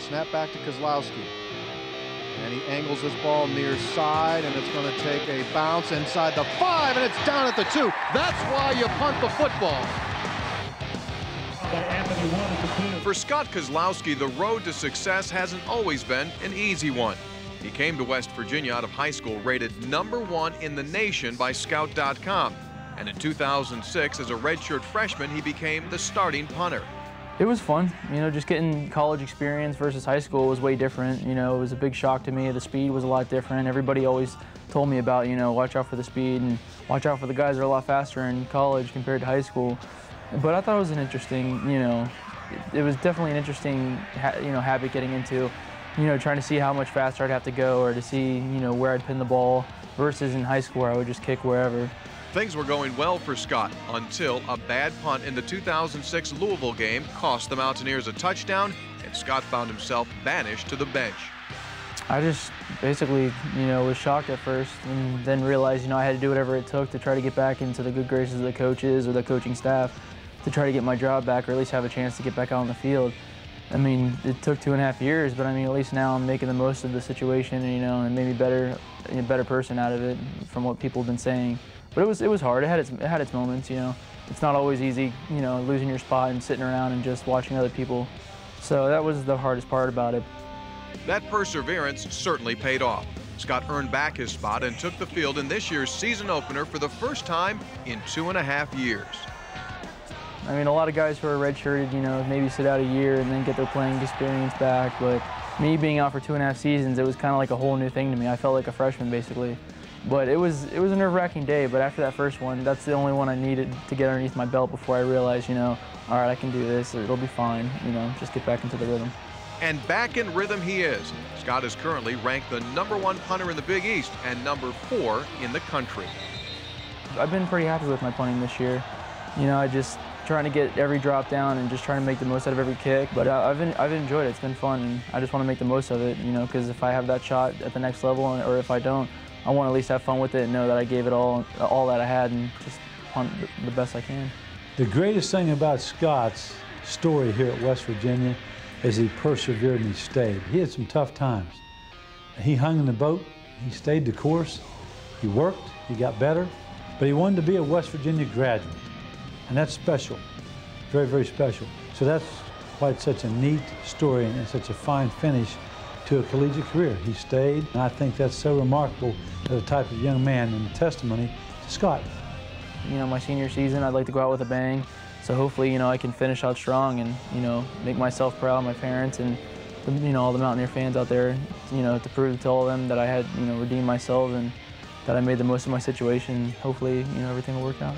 Snap back to Kozlowski. And he angles this ball near side, and it's going to take a bounce inside the 5, and it's down at the 2. That's why you punt the football. For Scott Kozlowski, the road to success hasn't always been an easy one. He came to West Virginia out of high school rated #1 in the nation by Scout.com. And in 2006, as a redshirt freshman, he became the starting punter. It was fun, you know, just getting college experience versus high school was way different. You know, it was a big shock to me. The speed was a lot different. Everybody always told me about, you know, watch out for the speed and watch out for the guys that are a lot faster in college compared to high school. But I thought it was an interesting, you know, it was definitely an interesting, you know, habit getting into, you know, trying to see how much faster I'd have to go or to see, you know, where I'd pin the ball versus in high school where I would just kick wherever. Things were going well for Scott until a bad punt in the 2006 Louisville game cost the Mountaineers a touchdown, and Scott found himself banished to the bench. I just basically, you know, was shocked at first and then realized, you know, I had to do whatever it took to try to get back into the good graces of the coaches or the coaching staff to try to get my job back or at least have a chance to get back out on the field. I mean, it took 2.5 years, but I mean, at least now I'm making the most of the situation, you know, and maybe a better person out of it from what people have been saying. But it was hard. It had its moments, you know. It's not always easy, you know, losing your spot and sitting around and just watching other people. So that was the hardest part about it. That perseverance certainly paid off. Scott earned back his spot and took the field in this year's season opener for the first time in 2.5 years. I mean, a lot of guys who are redshirted, you know, maybe sit out a year and then get their playing experience back. But me being out for 2.5 seasons, it was kind of like a whole new thing to me. I felt like a freshman, basically. But it was a nerve-wracking day, but after that first one, that's the only one I needed to get underneath my belt before I realized, you know, all right, I can do this, it'll be fine, you know, just get back into the rhythm. And back in rhythm he is. Scott is currently ranked the #1 punter in the Big East and #4 in the country. I've been pretty happy with my punting this year. You know, I just trying to get every drop down and just trying to make the most out of every kick, but I've enjoyed it. It's been fun, and I just want to make the most of it, you know, because if I have that shot at the next level, or if I don't, I want to at least have fun with it and know that I gave it all that I had and just punt the best I can. The greatest thing about Scott's story here at West Virginia is he persevered and he stayed. He had some tough times. He hung in the boat, he stayed the course, he worked, he got better, but he wanted to be a West Virginia graduate. And that's special, very, very special. So that's why it's such a neat story and such a fine finish to a collegiate career. He stayed, and I think that's so remarkable as a type of young man and a testimony to Scott. You know, my senior season, I'd like to go out with a bang. So hopefully, you know, I can finish out strong and, you know, make myself proud, my parents, and, you know, all the Mountaineer fans out there, you know, to prove to all of them that I had, you know, redeemed myself and that I made the most of my situation. Hopefully, you know, everything will work out.